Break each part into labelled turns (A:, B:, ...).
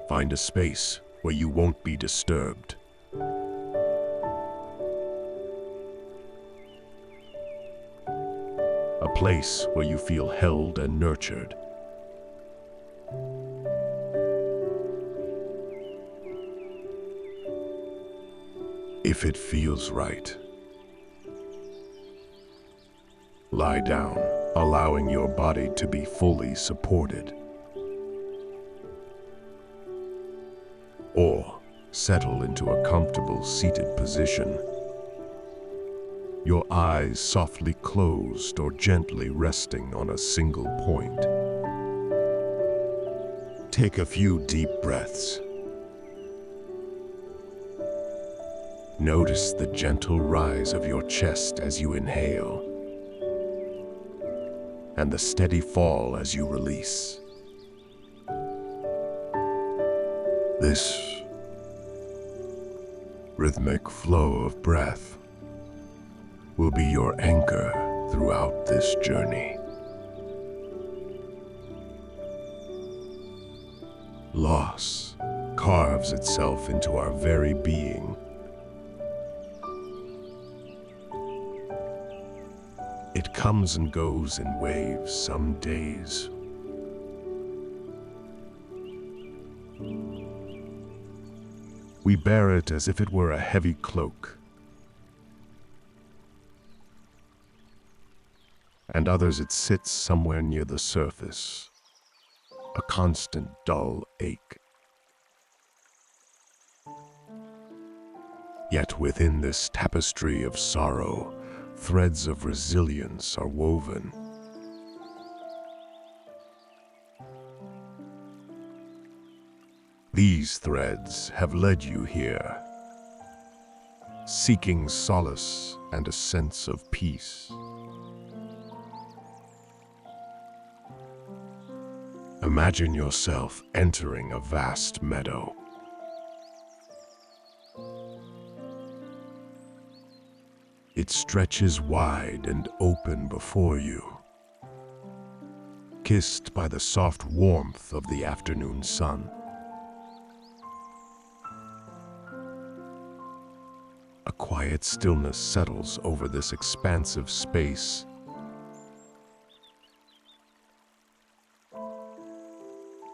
A: Find a space where you won't be disturbed. A place where you feel held and nurtured. If it feels right, lie down, allowing your body to be fully supported. Or settle into a comfortable seated position, your eyes softly closed or gently resting on a single point. Take a few deep breaths. Notice the gentle rise of your chest as you inhale, and the steady fall as you release. This rhythmic flow of breath will be your anchor throughout this journey. Loss carves itself into our very being. It comes and goes in waves some days. We bear it as if it were a heavy cloak. And others it sits somewhere near the surface, a constant dull ache. Yet within this tapestry of sorrow, threads of resilience are woven. These threads have led you here, seeking solace and a sense of peace. Imagine yourself entering a vast meadow. It stretches wide and open before you, kissed by the soft warmth of the afternoon sun. A quiet stillness settles over this expansive space.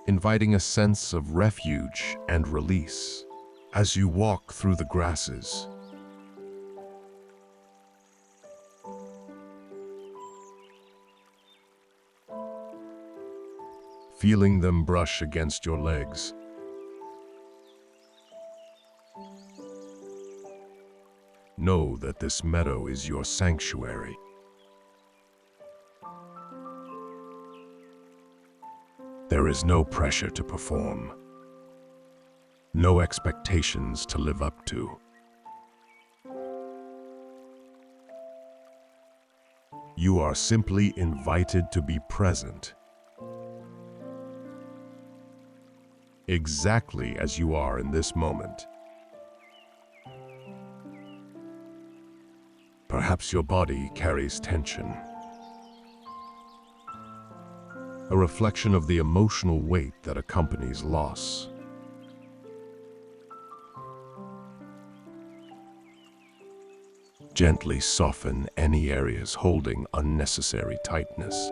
A: Inviting a sense of refuge and release as you walk through the grasses. Feeling them brush against your legs. Know that this meadow is your sanctuary. There is no pressure to perform, no expectations to live up to. You are simply invited to be present, exactly as you are in this moment. Perhaps your body carries tension, a reflection of the emotional weight that accompanies loss. Gently soften any areas holding unnecessary tightness.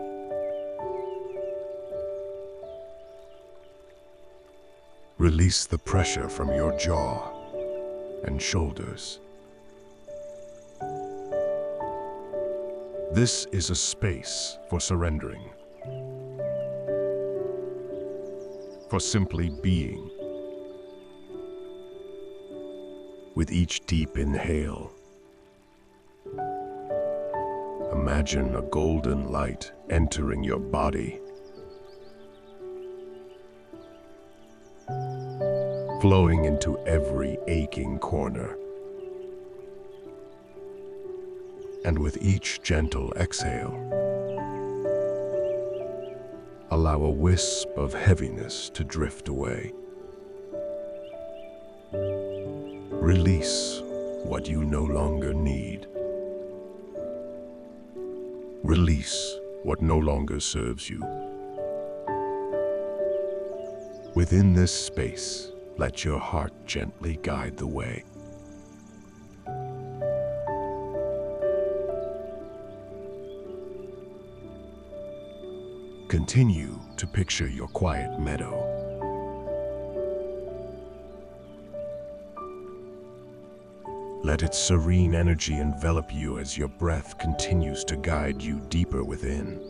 A: Release the pressure from your jaw and shoulders. This is a space for surrendering, for simply being. With each deep inhale, imagine a golden light entering your body, flowing into every aching corner. And with each gentle exhale, allow a wisp of heaviness to drift away. Release what you no longer need. Release what no longer serves you. Within this space, let your heart gently guide the way. Continue to picture your quiet meadow. Let its serene energy envelop you as your breath continues to guide you deeper within.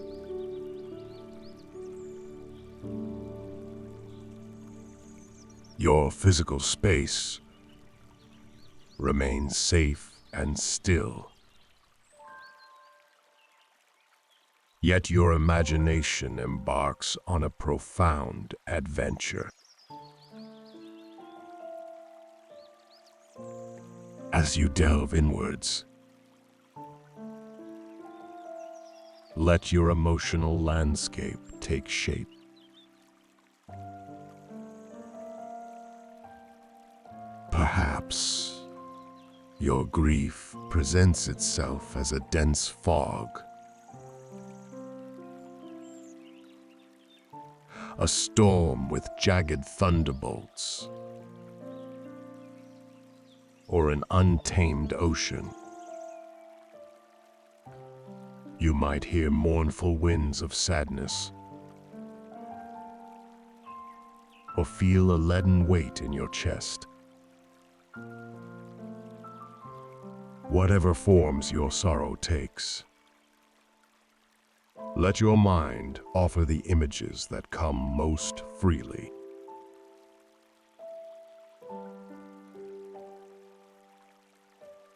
A: Your physical space remains safe and still. Yet your imagination embarks on a profound adventure. As you delve inwards, let your emotional landscape take shape. Perhaps your grief presents itself as a dense fog, a storm with jagged thunderbolts, or an untamed ocean. You might hear mournful winds of sadness, or feel a leaden weight in your chest. Whatever forms your sorrow takes, let your mind offer the images that come most freely.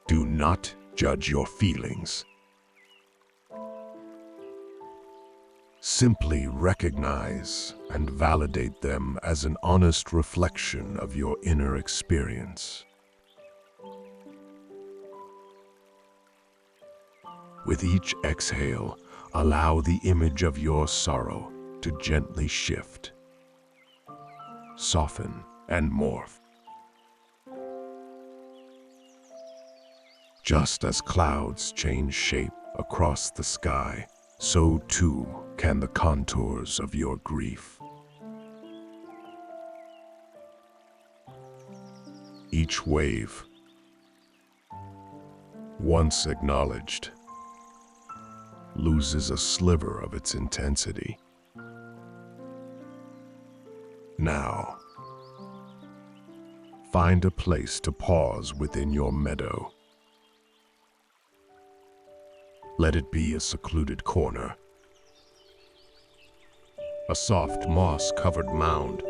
A: Do not judge your feelings. Simply recognize and validate them as an honest reflection of your inner experience. With each exhale, allow the image of your sorrow to gently shift, soften, and morph. Just as clouds change shape across the sky, so too can the contours of your grief. Each wave, once acknowledged, loses a sliver of its intensity. Now, find a place to pause within your meadow. Let it be a secluded corner, a soft moss-covered mound,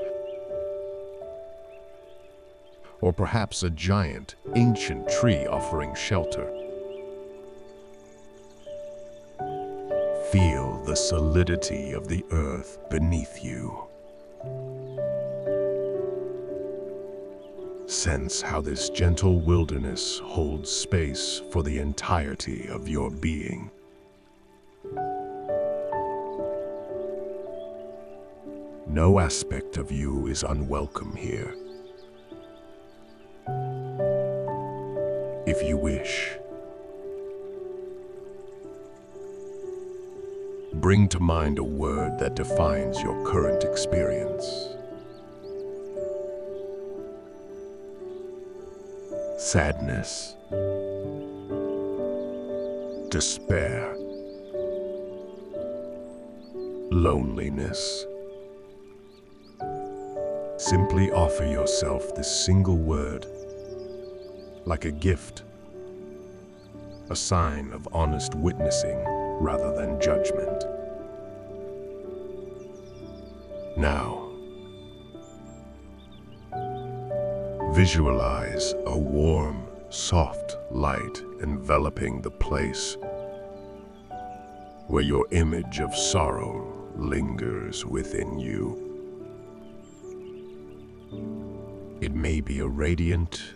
A: or perhaps a giant, ancient tree offering shelter. Feel the solidity of the earth beneath you. Sense how this gentle wilderness holds space for the entirety of your being. No aspect of you is unwelcome here. If you wish, bring to mind a word that defines your current experience. Sadness, despair, loneliness. Simply offer yourself this single word, like a gift, a sign of honest witnessing rather than judgment. Now, visualize a warm, soft light enveloping the place where your image of sorrow lingers within you. It may be a radiant,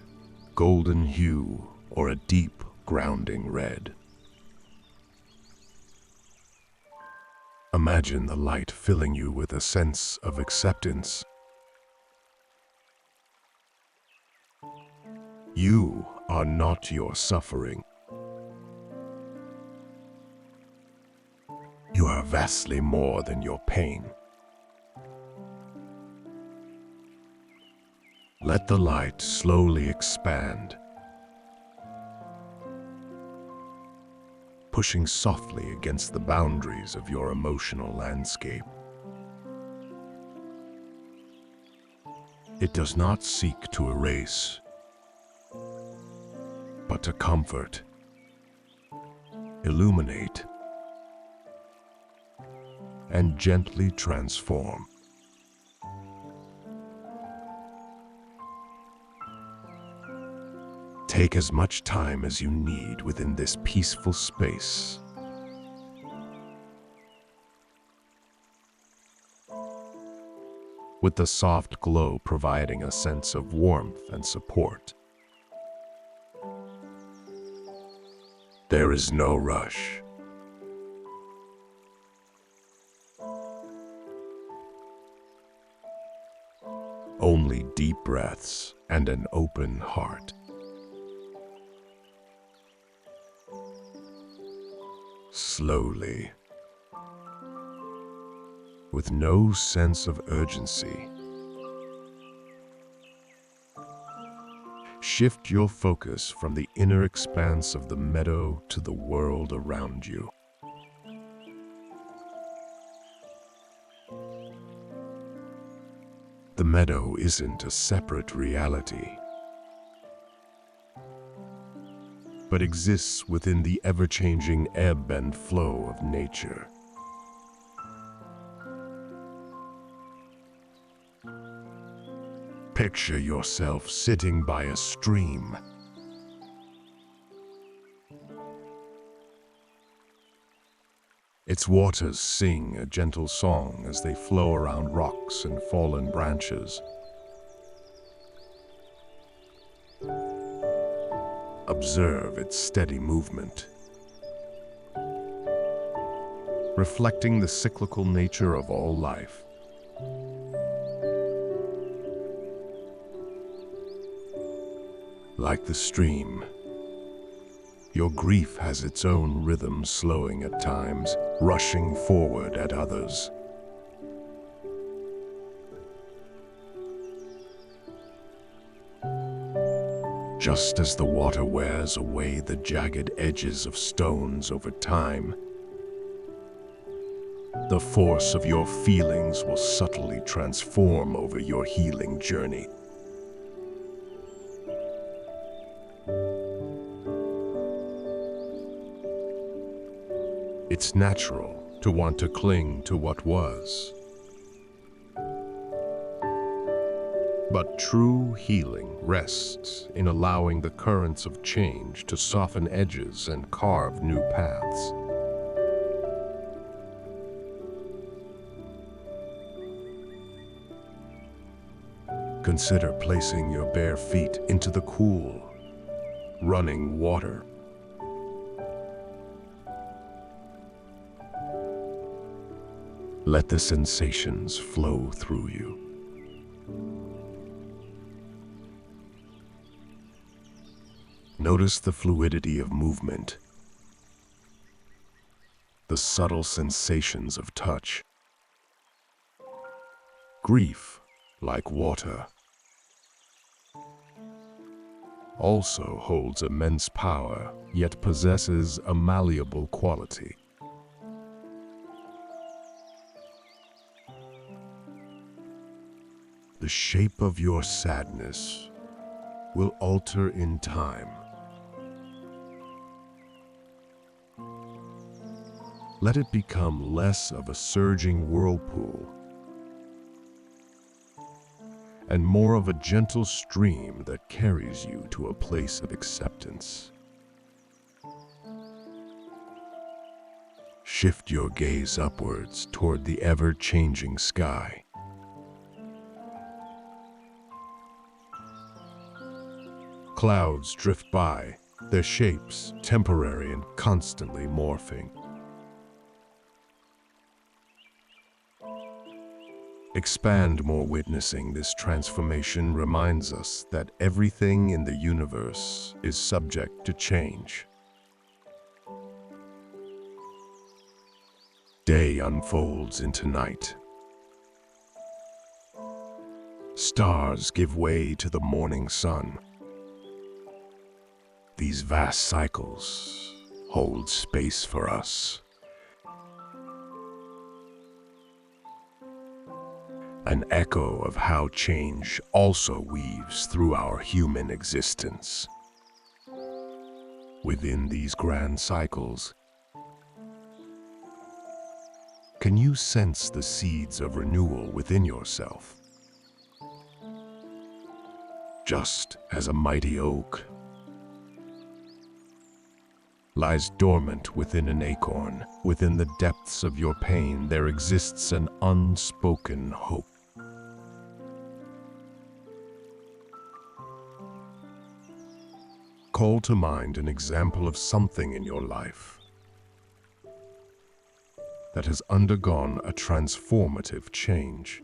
A: golden hue or a deep, grounding red. Imagine the light filling you with a sense of acceptance. You are not your suffering. You are vastly more than your pain. Let the light slowly expand, pushing softly against the boundaries of your emotional landscape. It does not seek to erase, but to comfort, illuminate, and gently transform. Take as much time as you need within this peaceful space. With the soft glow providing a sense of warmth and support. There is no rush. Only deep breaths and an open heart. Slowly, with no sense of urgency, shift your focus from the inner expanse of the meadow to the world around you. The meadow isn't a separate reality, but exists within the ever-changing ebb and flow of nature. Picture yourself sitting by a stream. Its waters sing a gentle song as they flow around rocks and fallen branches. Observe its steady movement, reflecting the cyclical nature of all life. Like the stream, your grief has its own rhythm, slowing at times, rushing forward at others. Just as the water wears away the jagged edges of stones over time, the force of your feelings will subtly transform over your healing journey. It's natural to want to cling to what was. But true healing rests in allowing the currents of change to soften edges and carve new paths. Consider placing your bare feet into the cool, running water. Let the sensations flow through you. Notice the fluidity of movement, the subtle sensations of touch. Grief, like water, also holds immense power, yet possesses a malleable quality. The shape of your sadness will alter in time. Let it become less of a surging whirlpool and more of a gentle stream that carries you to a place of acceptance. Shift your gaze upwards toward the ever-changing sky. Clouds drift by, their shapes temporary and constantly morphing. Expand more. Witnessing this transformation reminds us that everything in the universe is subject to change. Day unfolds into night. Stars give way to the morning sun. These vast cycles hold space for us. An echo of how change also weaves through our human existence. Within these grand cycles, can you sense the seeds of renewal within yourself? Just as a mighty oak lies dormant within an acorn, within the depths of your pain, there exists an unspoken hope. Call to mind an example of something in your life that has undergone a transformative change.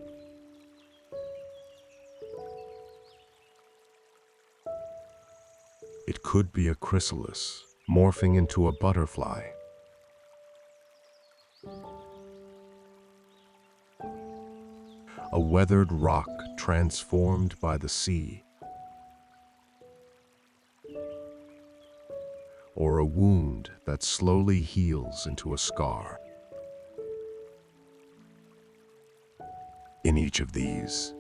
A: It could be a chrysalis morphing into a butterfly. A weathered rock transformed by the sea. Or a wound that slowly heals into a scar. In each of these,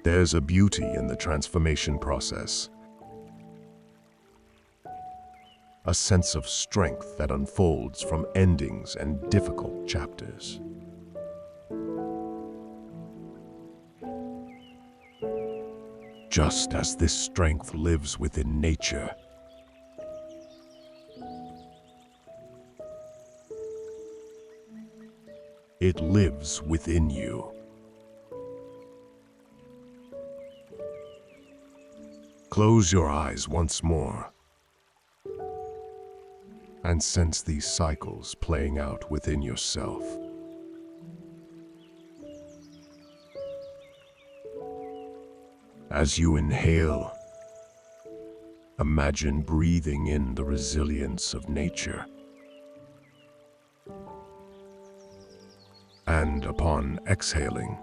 A: there's a beauty in the transformation process. A sense of strength that unfolds from endings and difficult chapters. Just as this strength lives within nature, it lives within you. Close your eyes once more and sense these cycles playing out within yourself. As you inhale, imagine breathing in the resilience of nature. And upon exhaling,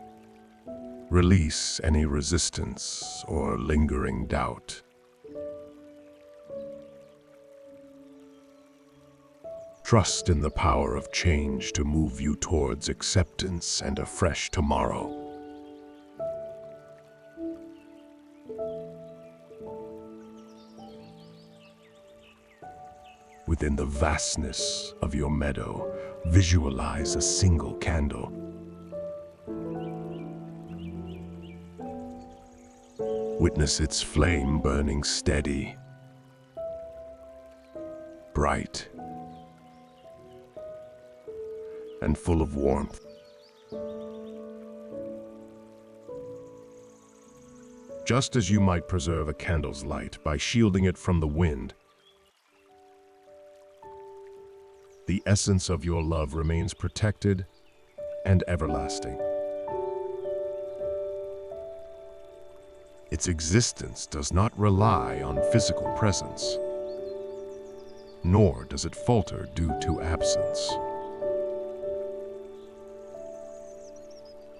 A: release any resistance or lingering doubt. Trust in the power of change to move you towards acceptance and a fresh tomorrow. Within the vastness of your meadow, visualize a single candle. Witness its flame burning steady, bright, and full of warmth. Just as you might preserve a candle's light by shielding it from the wind, the essence of your love remains protected and everlasting. Its existence does not rely on physical presence, nor does it falter due to absence.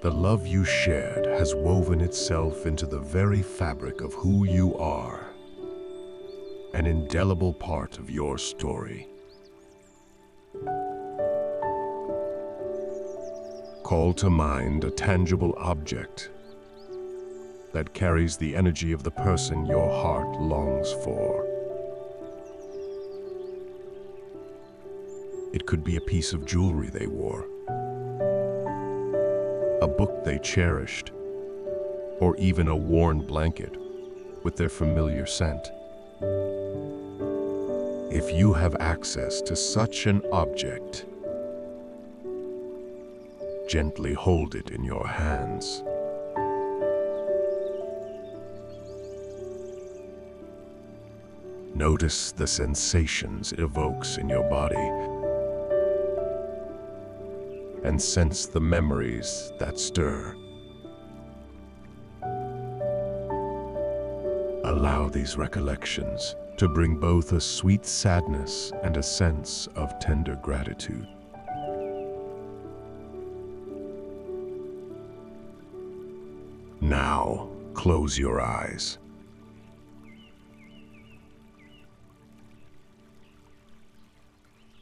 A: The love you shared has woven itself into the very fabric of who you are, an indelible part of your story. Call to mind a tangible object that carries the energy of the person your heart longs for. It could be a piece of jewelry they wore, a book they cherished, or even a worn blanket with their familiar scent. If you have access to such an object, gently hold it in your hands. Notice the sensations it evokes in your body, and sense the memories that stir. Allow these recollections to bring both a sweet sadness and a sense of tender gratitude. Now, close your eyes.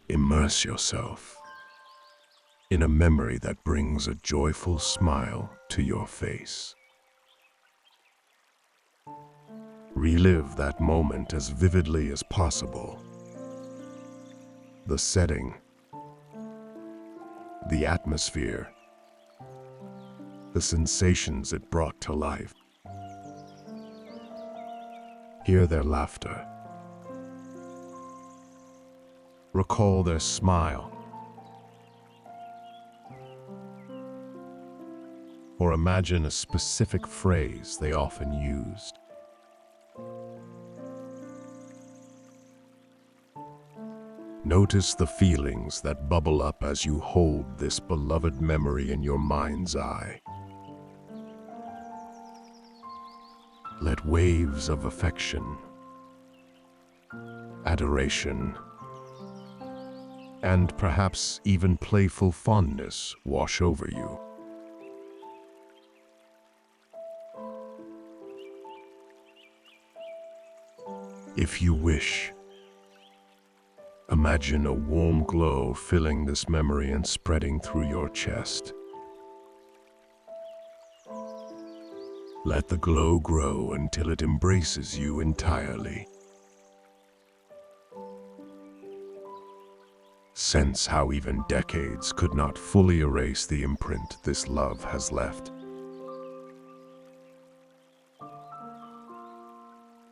A: Immerse yourself in a memory that brings a joyful smile to your face. Relive that moment as vividly as possible. The setting, the atmosphere, the sensations it brought to life. Hear their laughter. Recall their smile. Or imagine a specific phrase they often used. Notice the feelings that bubble up as you hold this beloved memory in your mind's eye. Let waves of affection, adoration, and perhaps even playful fondness wash over you. If you wish, imagine a warm glow filling this memory and spreading through your chest. Let the glow grow until it embraces you entirely. Sense how even decades could not fully erase the imprint this love has left.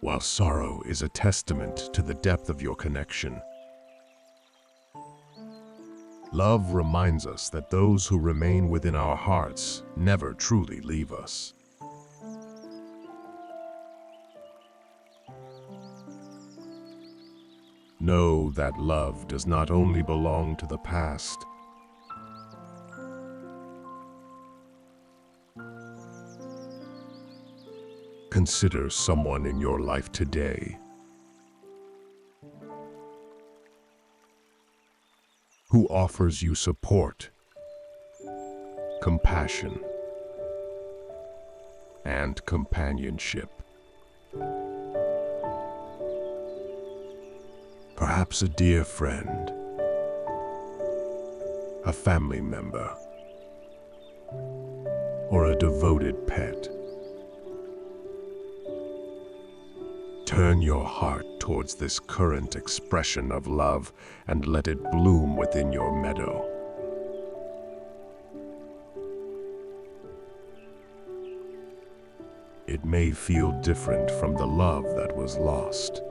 A: While sorrow is a testament to the depth of your connection, love reminds us that those who remain within our hearts never truly leave us. Know that love does not only belong to the past. Consider someone in your life today who offers you support, compassion, and companionship. Perhaps a dear friend, a family member, or a devoted pet. Turn your heart towards this current expression of love and let it bloom within your meadow. It may feel different from the love that was lost,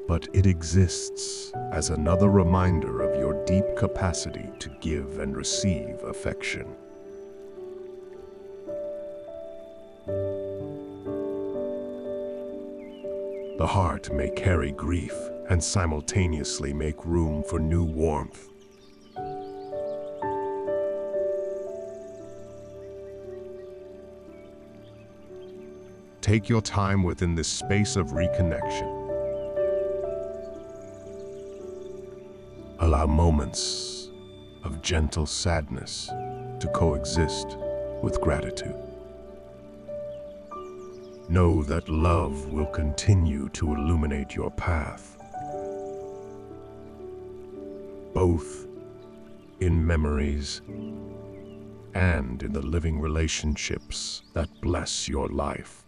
A: but it exists as another reminder of your deep capacity to give and receive affection. The heart may carry grief and simultaneously make room for new warmth. Take your time within this space of reconnection. Allow moments of gentle sadness to coexist with gratitude. Know that love will continue to illuminate your path, both in memories and in the living relationships that bless your life.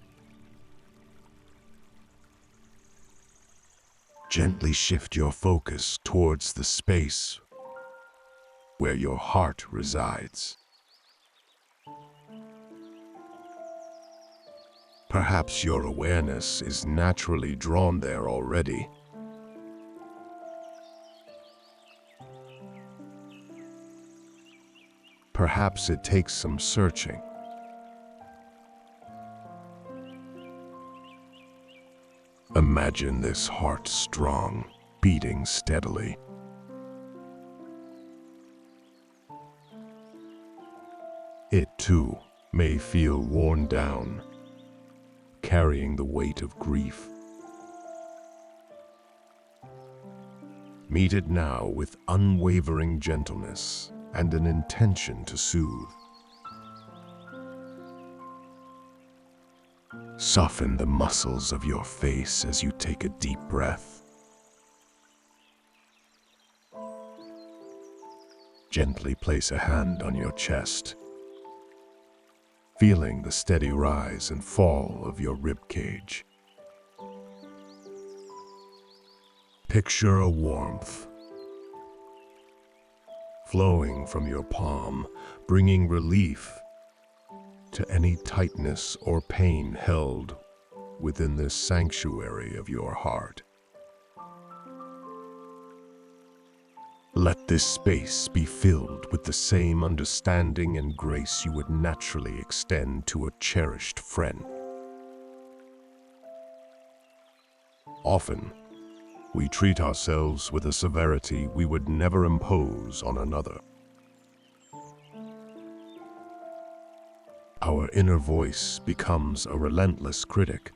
A: Gently shift your focus towards the space where your heart resides. Perhaps your awareness is naturally drawn there already. Perhaps it takes some searching. Imagine this heart strong, beating steadily. It too may feel worn down, carrying the weight of grief. Meet it now with unwavering gentleness and an intention to soothe. Soften the muscles of your face as you take a deep breath. Gently place a hand on your chest, feeling the steady rise and fall of your rib cage. Picture a warmth flowing from your palm, bringing relief to any tightness or pain held within this sanctuary of your heart. Let this space be filled with the same understanding and grace you would naturally extend to a cherished friend. Often, we treat ourselves with a severity we would never impose on another. Our inner voice becomes a relentless critic,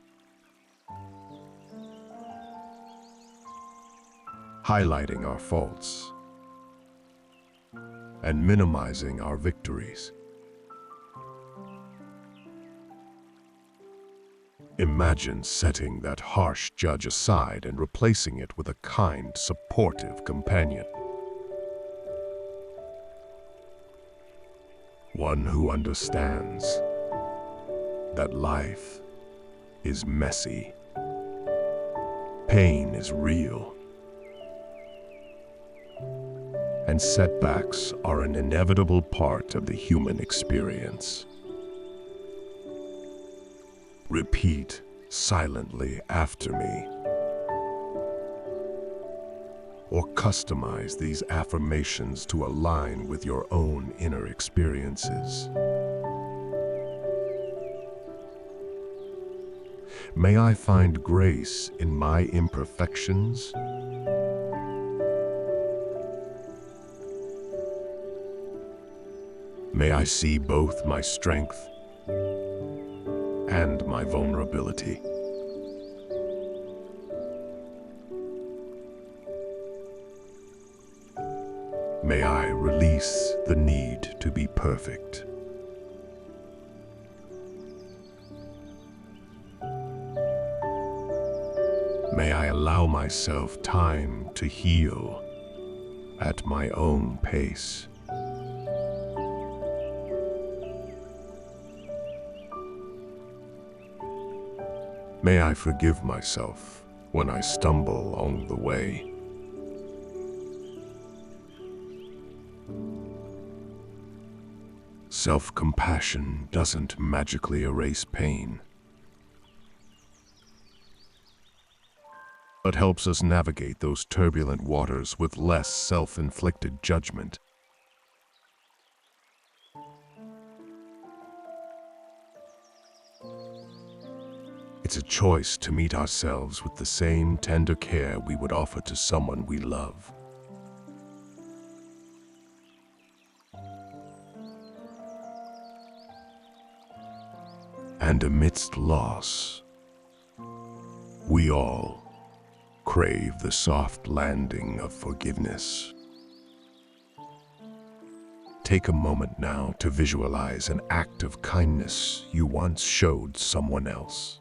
A: highlighting our faults and minimizing our victories. Imagine setting that harsh judge aside and replacing it with a kind, supportive companion. One who understands that life is messy, pain is real, and setbacks are an inevitable part of the human experience. Repeat silently after me, or customize these affirmations to align with your own inner experiences. May I find grace in my imperfections. May I see both my strength and my vulnerability. May I release the need to be perfect. May I allow myself time to heal at my own pace. May I forgive myself when I stumble along the way. Self-compassion doesn't magically erase pain, but helps us navigate those turbulent waters with less self-inflicted judgment. It's a choice to meet ourselves with the same tender care we would offer to someone we love. And amidst loss, we all crave the soft landing of forgiveness. Take a moment now to visualize an act of kindness you once showed someone else.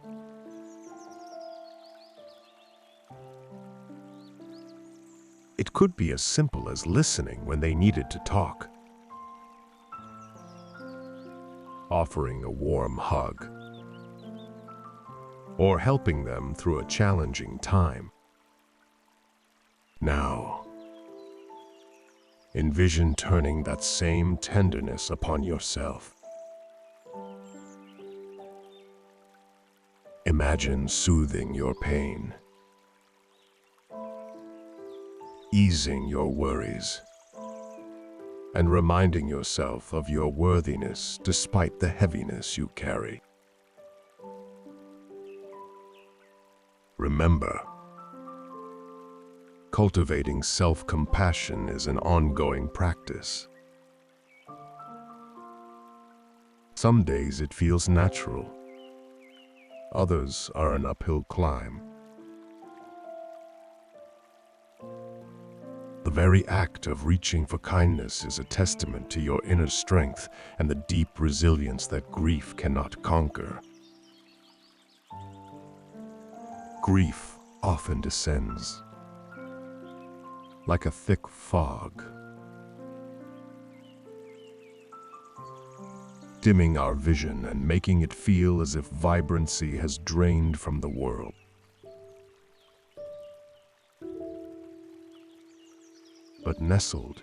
A: It could be as simple as listening when they needed to talk, offering a warm hug, or helping them through a challenging time. Now, envision turning that same tenderness upon yourself. Imagine soothing your pain, easing your worries, and reminding yourself of your worthiness despite the heaviness you carry. Remember, cultivating self-compassion is an ongoing practice. Some days it feels natural. Others are an uphill climb. The very act of reaching for kindness is a testament to your inner strength and the deep resilience that grief cannot conquer. Grief often descends like a thick fog, dimming our vision and making it feel as if vibrancy has drained from the world. But nestled,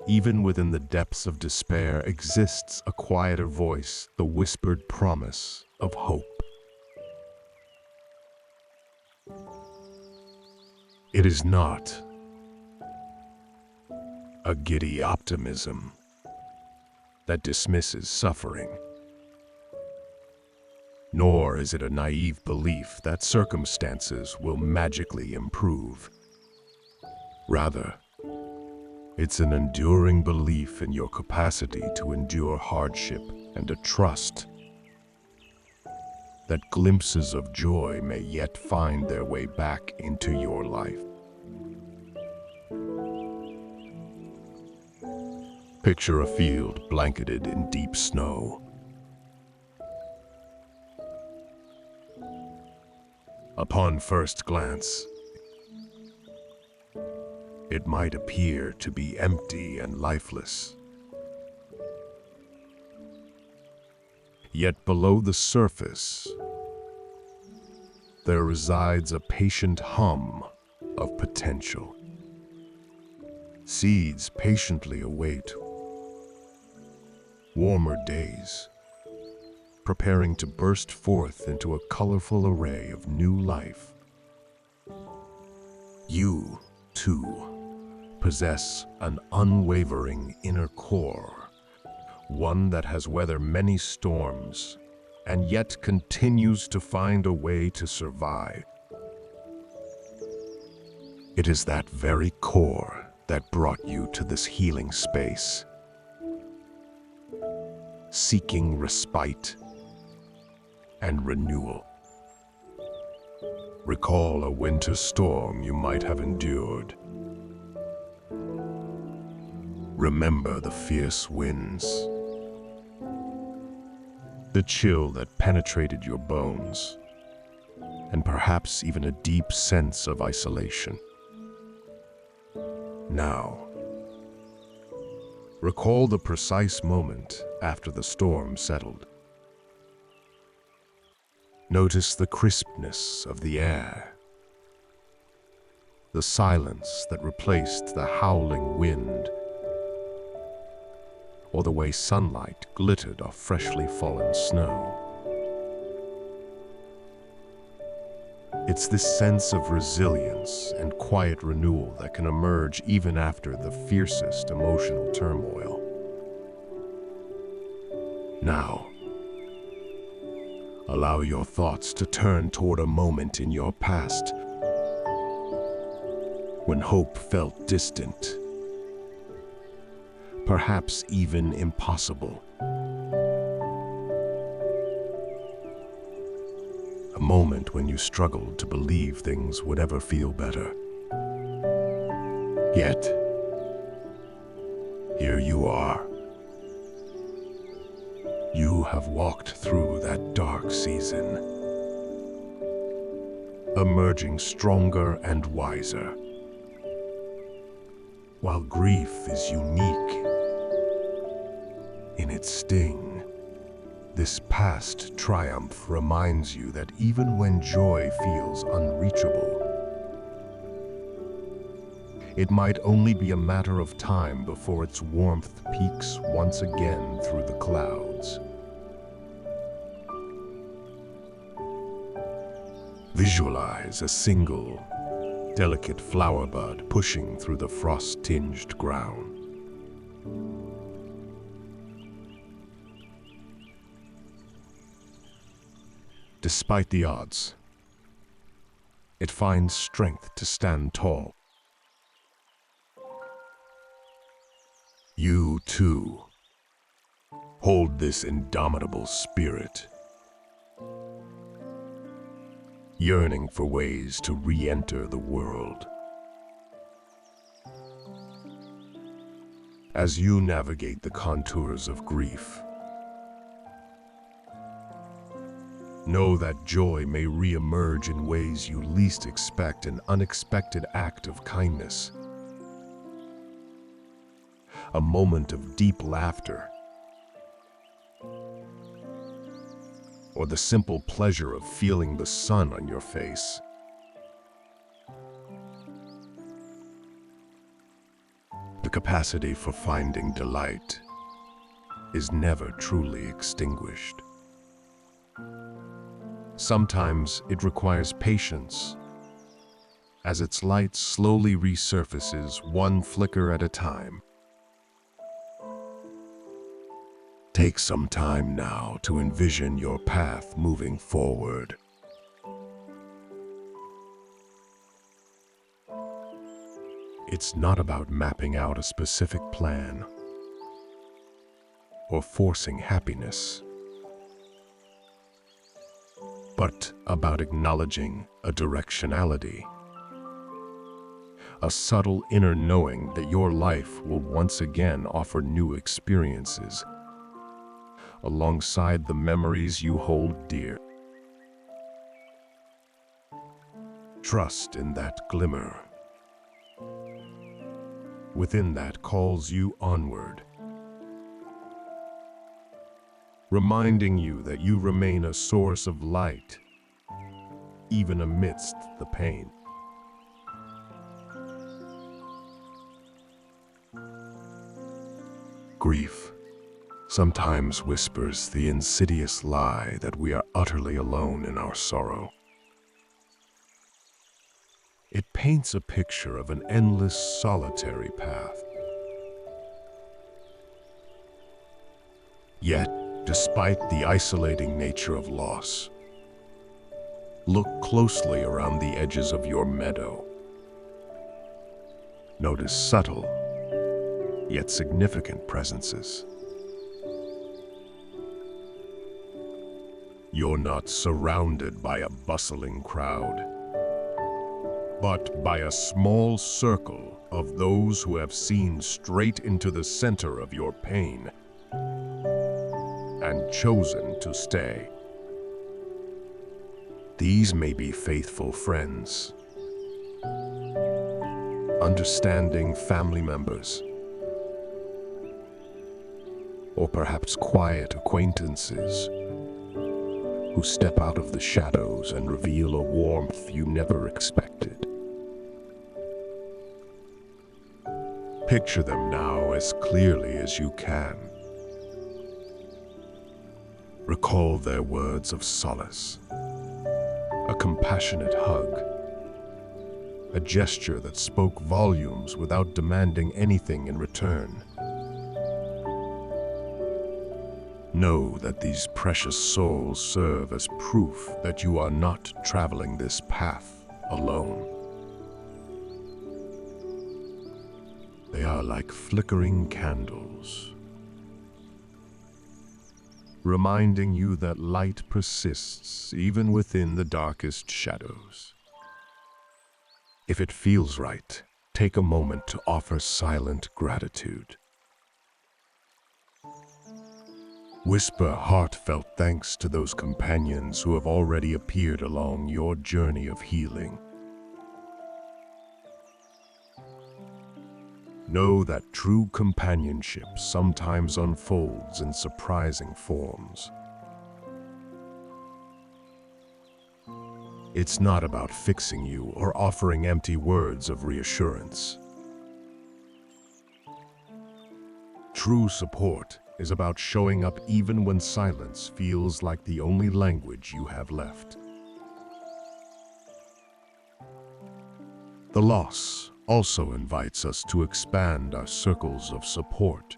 A: even within the depths of despair, exists a quieter voice, the whispered promise of hope. It is not a giddy optimism that dismisses suffering, nor is it a naive belief that circumstances will magically improve. Rather, it's an enduring belief in your capacity to endure hardship and a trust that glimpses of joy may yet find their way back into your life. Picture a field blanketed in deep snow. Upon first glance, it might appear to be empty and lifeless. Yet below the surface, there resides a patient hum of potential. Seeds patiently await warmer days, preparing to burst forth into a colorful array of new life. You, too, possess an unwavering inner core, one that has weathered many storms and yet continues to find a way to survive. It is that very core that brought you to this healing space, seeking respite and renewal. Recall a winter storm you might have endured. Remember the fierce winds, the chill that penetrated your bones, and perhaps even a deep sense of isolation. Now, recall the precise moment after the storm settled. Notice the crispness of the air, the silence that replaced the howling wind, or the way sunlight glittered off freshly fallen snow. It's this sense of resilience and quiet renewal that can emerge even after the fiercest emotional turmoil. Now, allow your thoughts to turn toward a moment in your past when hope felt distant, perhaps even impossible. A moment when you struggled to believe things would ever feel better. Yet, here you are. You have walked through that dark season, emerging stronger and wiser. While grief is unique in its sting, this past triumph reminds you that even when joy feels unreachable, it might only be a matter of time before its warmth peaks once again through the clouds. Visualize a single, delicate flower bud pushing through the frost-tinged ground. Despite the odds, it finds strength to stand tall. You, too, hold this indomitable spirit, yearning for ways to re-enter the world. As you navigate the contours of grief, know that joy may re-emerge in ways you least expect, an unexpected act of kindness, a moment of deep laughter, or the simple pleasure of feeling the sun on your face. The capacity for finding delight is never truly extinguished. Sometimes it requires patience, as its light slowly resurfaces one flicker at a time. Take some time now to envision your path moving forward. It's not about mapping out a specific plan or forcing happiness, but about acknowledging a directionality, a subtle inner knowing that your life will once again offer new experiences alongside the memories you hold dear. Trust in that glimmer within that calls you onward, reminding you that you remain a source of light, even amidst the pain. Grief sometimes whispers the insidious lie that we are utterly alone in our sorrow. It paints a picture of an endless, solitary path. Yet, despite the isolating nature of loss, look closely around the edges of your meadow. Notice subtle, yet significant presences. You're not surrounded by a bustling crowd, but by a small circle of those who have seen straight into the center of your pain and chosen to stay. These may be faithful friends, understanding family members, or perhaps quiet acquaintances who step out of the shadows and reveal a warmth you never expected. Picture them now as clearly as you can. Recall their words of solace, a compassionate hug, a gesture that spoke volumes without demanding anything in return. Know that these precious souls serve as proof that you are not traveling this path alone. They are like flickering candles, reminding you that light persists even within the darkest shadows. If it feels right, take a moment to offer silent gratitude. Whisper heartfelt thanks to those companions who have already appeared along your journey of healing. Know that true companionship sometimes unfolds in surprising forms. It's not about fixing you or offering empty words of reassurance. True support is about showing up even when silence feels like the only language you have left. The loss also invites us to expand our circles of support.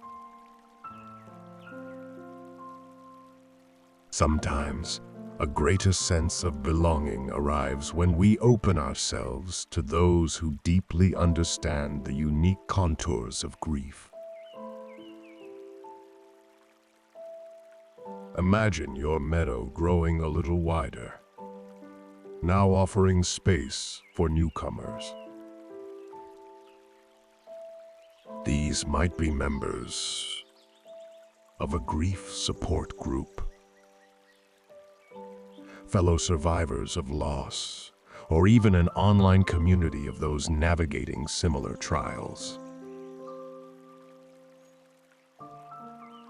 A: Sometimes, a greater sense of belonging arrives when we open ourselves to those who deeply understand the unique contours of grief. Imagine your meadow growing a little wider, now offering space for newcomers. These might be members of a grief support group, fellow survivors of loss, or even an online community of those navigating similar trials.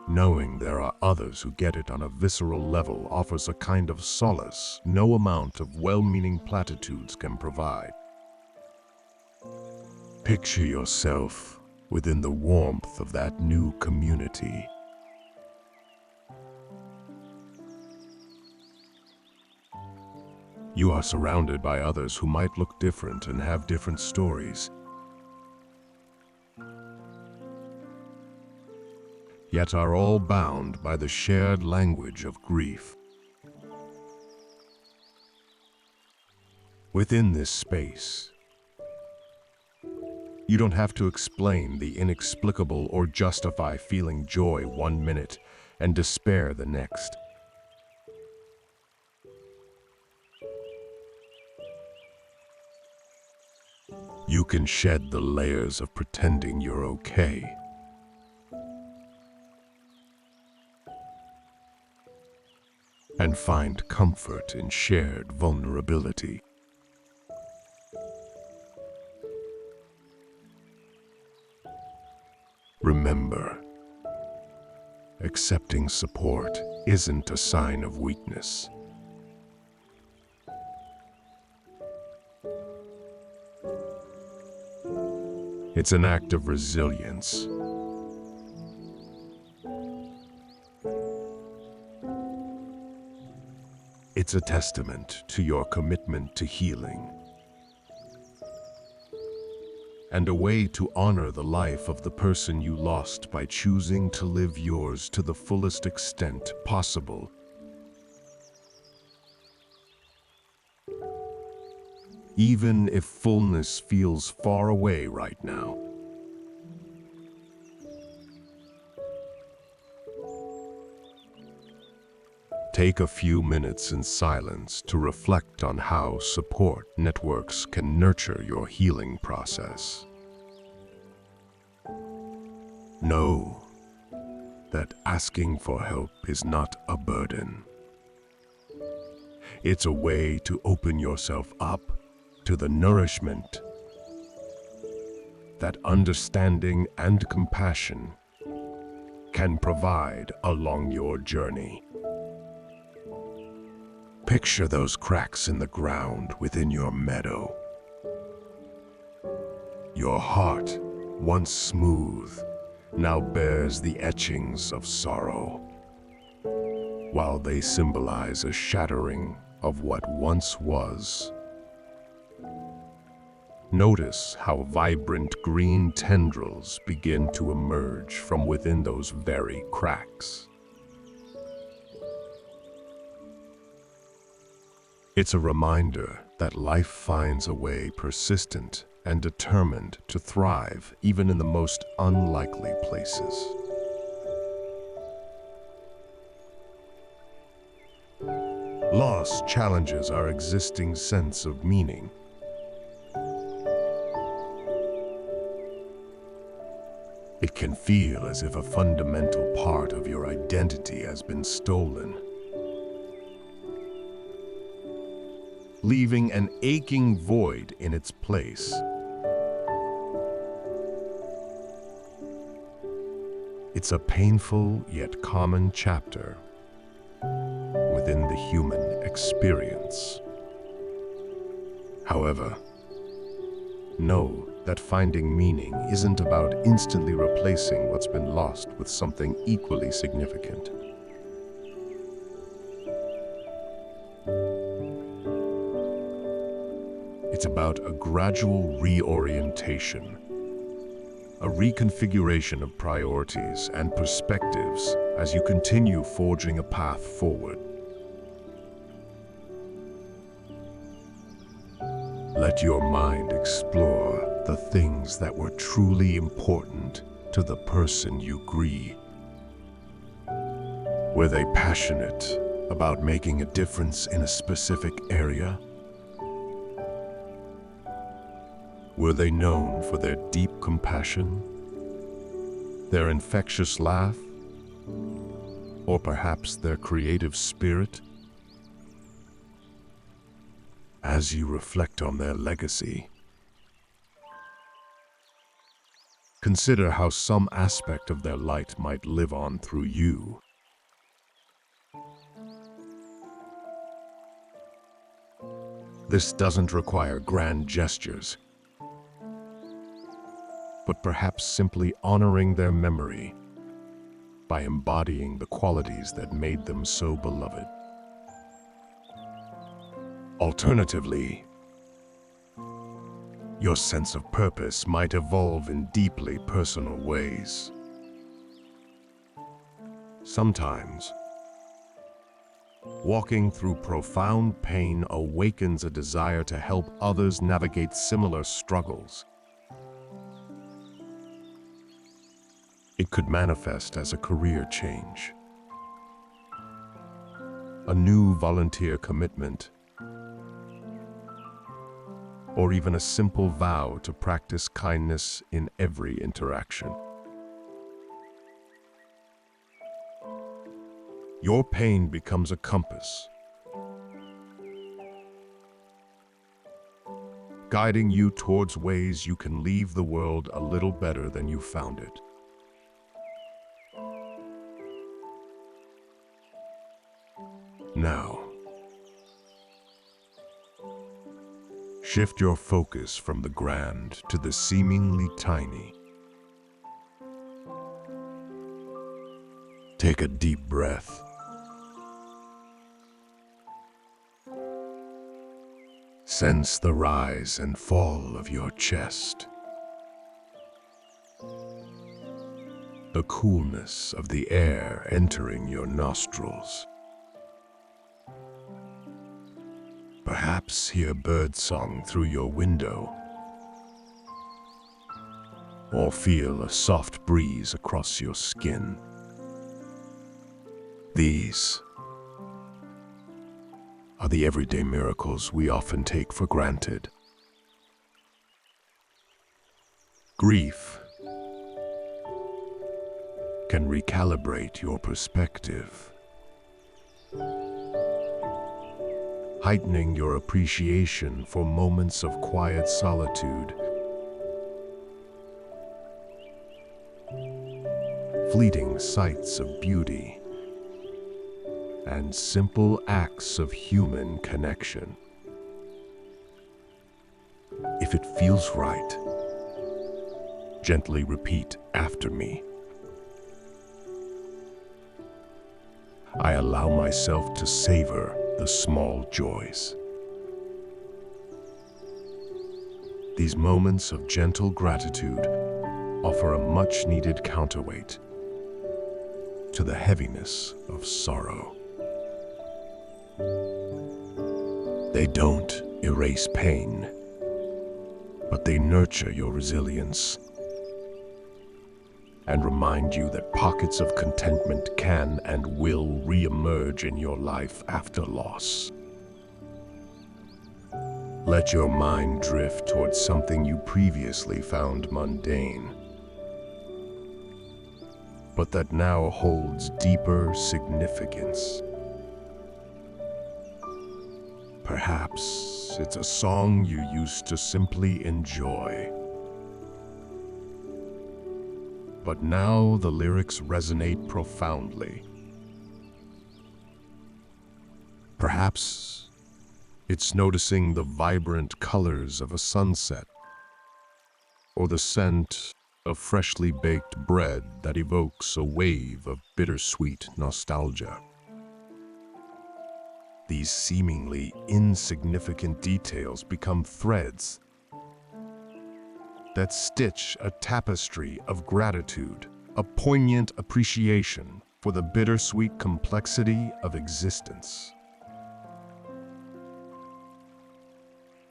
A: Knowing there are others who get it on a visceral level offers a kind of solace no amount of well-meaning platitudes can provide. Picture yourself within the warmth of that new community. You are surrounded by others who might look different and have different stories, yet are all bound by the shared language of grief. Within this space, you don't have to explain the inexplicable or justify feeling joy one minute and despair the next. You can shed the layers of pretending you're okay. And find comfort in shared vulnerability. Remember, accepting support isn't a sign of weakness. It's an act of resilience. It's a testament to your commitment to healing, and a way to honor the life of the person you lost by choosing to live yours to the fullest extent possible. Even if fullness feels far away right now. Take a few minutes in silence to reflect on how support networks can nurture your healing process. Know that asking for help is not a burden. It's a way to open yourself up to the nourishment that understanding and compassion can provide along your journey. Picture those cracks in the ground within your meadow. Your heart, once smooth, now bears the etchings of sorrow, while they symbolize a shattering of what once was. Notice how vibrant green tendrils begin to emerge from within those very cracks. It's a reminder that life finds a way persistent and determined to thrive even in the most unlikely places. Loss challenges our existing sense of meaning. It can feel as if a fundamental part of your identity has been stolen, leaving an aching void in its place. It's a painful yet common chapter within the human experience. However, know that finding meaning isn't about instantly replacing what's been lost with something equally significant. It's about a gradual reorientation, a reconfiguration of priorities and perspectives as you continue forging a path forward. Let your mind explore the things that were truly important to the person you grieve. Were they passionate about making a difference in a specific area? Were they known for their deep compassion? their infectious laugh, or perhaps their creative spirit? As you reflect on their legacy, consider how some aspect of their light might live on through you. This doesn't require grand gestures, but perhaps simply honoring their memory by embodying the qualities that made them so beloved. Alternatively, your sense of purpose might evolve in deeply personal ways. Sometimes, walking through profound pain awakens a desire to help others navigate similar struggles. It could manifest as a career change, a new volunteer commitment, or even a simple vow to practice kindness in every interaction. Your pain becomes a compass, guiding you towards ways you can leave the world a little better than you found it. Now, shift your focus from the grand to the seemingly tiny. Take a deep breath. Sense the rise and fall of your chest. The coolness of the air entering your nostrils. Perhaps hear birdsong through your window, or feel a soft breeze across your skin. These are the everyday miracles we often take for granted. Grief can recalibrate your perspective, heightening your appreciation for moments of quiet solitude, fleeting sights of beauty, and simple acts of human connection. If it feels right, gently repeat after me. I allow myself to savor the small joys. These moments of gentle gratitude offer a much-needed counterweight to the heaviness of sorrow. They don't erase pain, but they nurture your resilience and remind you that pockets of contentment can and will re-emerge in your life after loss. Let your mind drift towards something you previously found mundane, but that now holds deeper significance. Perhaps it's a song you used to simply enjoy, but now the lyrics resonate profoundly. Perhaps it's noticing the vibrant colors of a sunset, or the scent of freshly baked bread that evokes a wave of bittersweet nostalgia. These seemingly insignificant details become threads that stitch a tapestry of gratitude, a poignant appreciation for the bittersweet complexity of existence.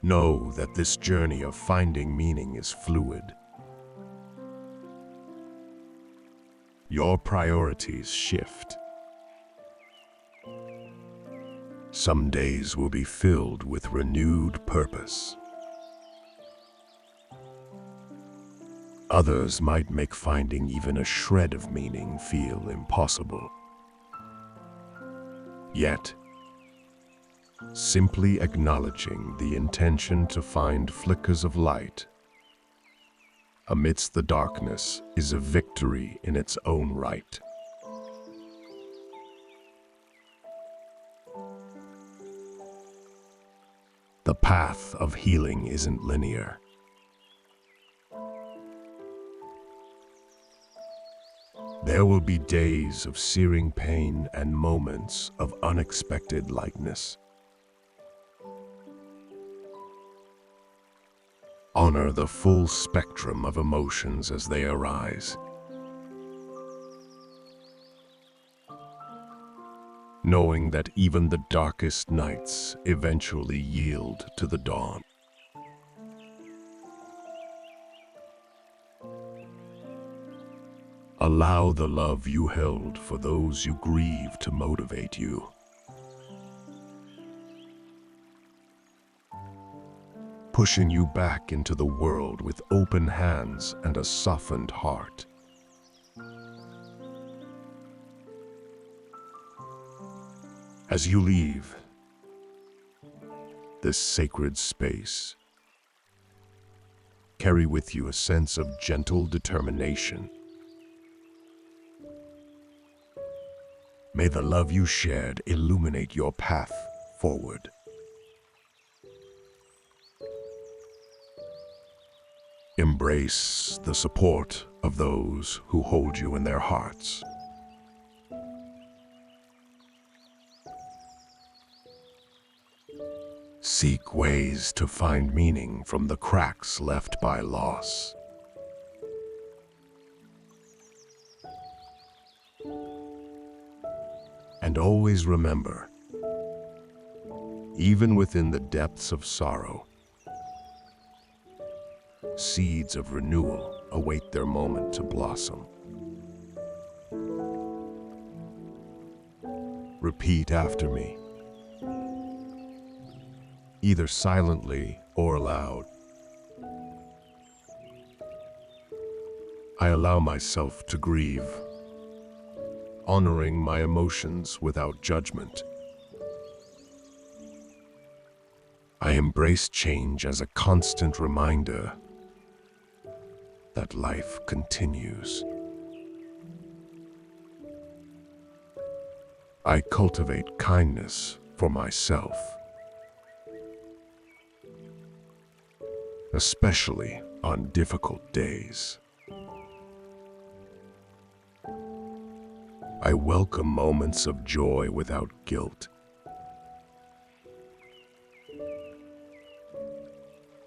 A: Know that this journey of finding meaning is fluid. Your priorities shift. Some days will be filled with renewed purpose, Others might make finding even a shred of meaning feel impossible. Yet, simply acknowledging the intention to find flickers of light amidst the darkness is a victory in its own right. The path of healing isn't linear. There will be days of searing pain and moments of unexpected lightness. Honor the full spectrum of emotions as they arise, knowing that even the darkest nights eventually yield to the dawn. Allow the love you held for those you grieve to motivate you. Pushing you back into the world with open hands and a softened heart. As you leave this sacred space, carry with you a sense of gentle determination. May the love you shared illuminate your path forward. Embrace the support of those who hold you in their hearts. Seek ways to find meaning from the cracks left by loss. And always remember, even within the depths of sorrow, seeds of renewal await their moment to blossom. Repeat after me, either silently or aloud. I allow myself to grieve, honoring my emotions without judgment. I embrace change as a constant reminder that life continues. I cultivate kindness for myself, especially on difficult days. I welcome moments of joy without guilt.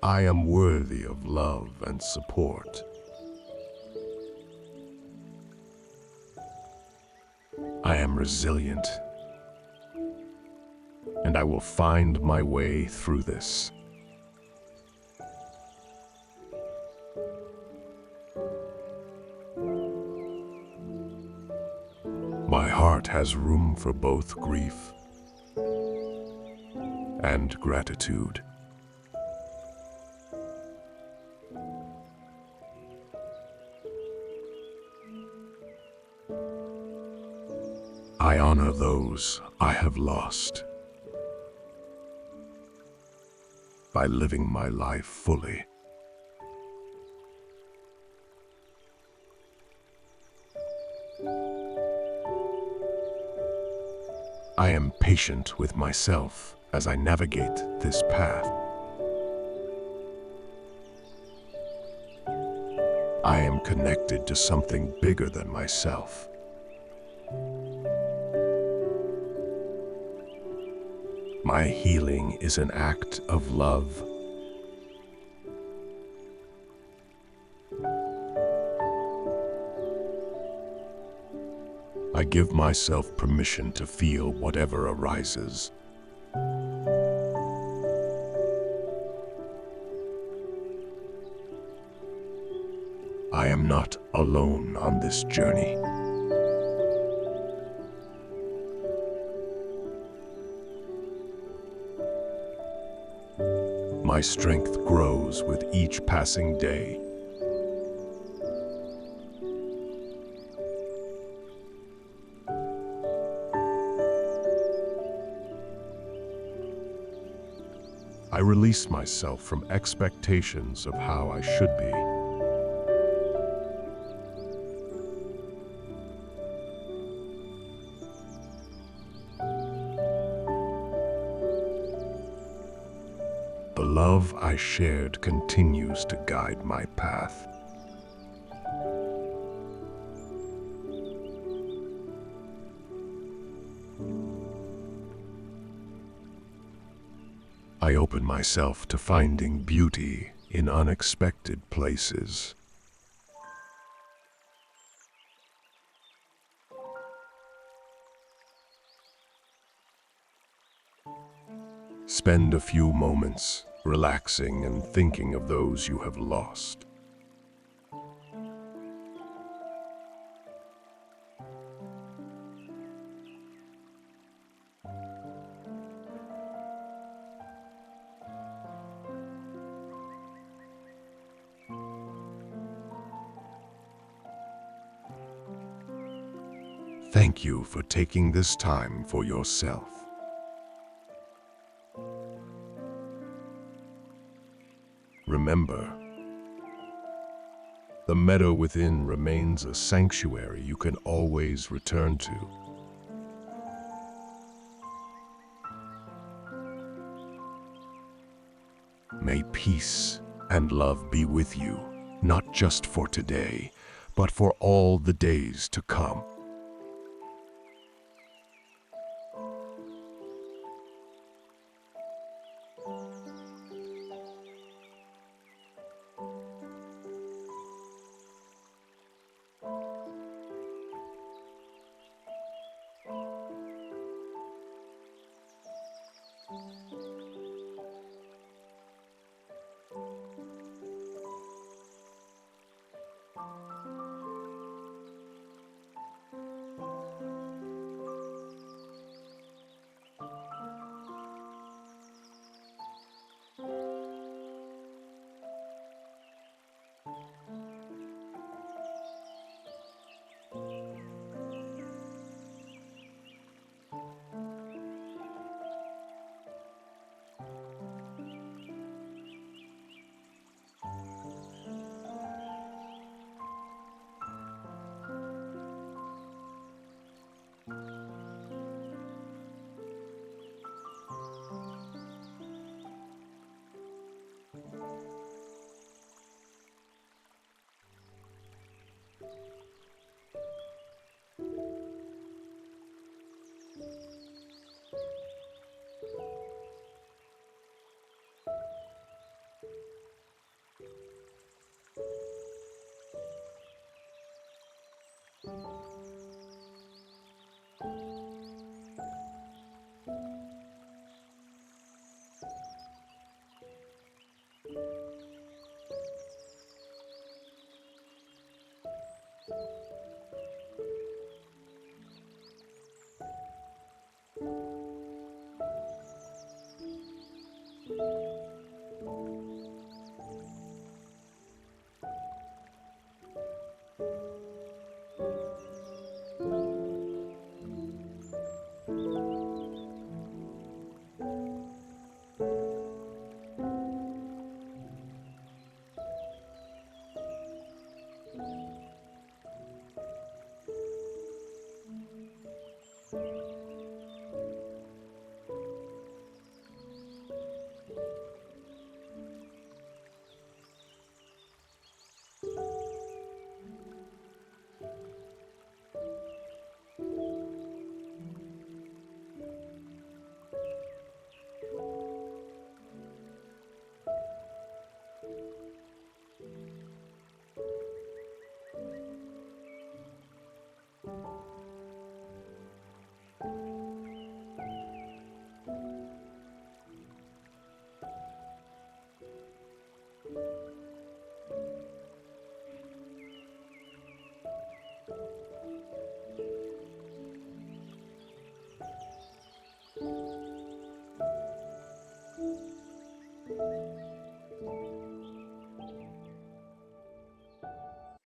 A: I am worthy of love and support. I am resilient, and I will find my way through this. My heart has room for both grief and gratitude. I honor those I have lost by living my life fully. I am patient with myself as I navigate this path. I am connected to something bigger than myself. My healing is an act of love. I give myself permission to feel whatever arises. I am not alone on this journey. My strength grows with each passing day. release myself from expectations of how I should be. The love I shared continues to guide my path. I open myself to finding beauty in unexpected places. Spend a few moments relaxing and thinking of those you have lost. Thank you for taking this time for yourself. Remember, the meadow within remains a sanctuary you can always return to. May peace and love be with you, not just for today, but for all the days to come.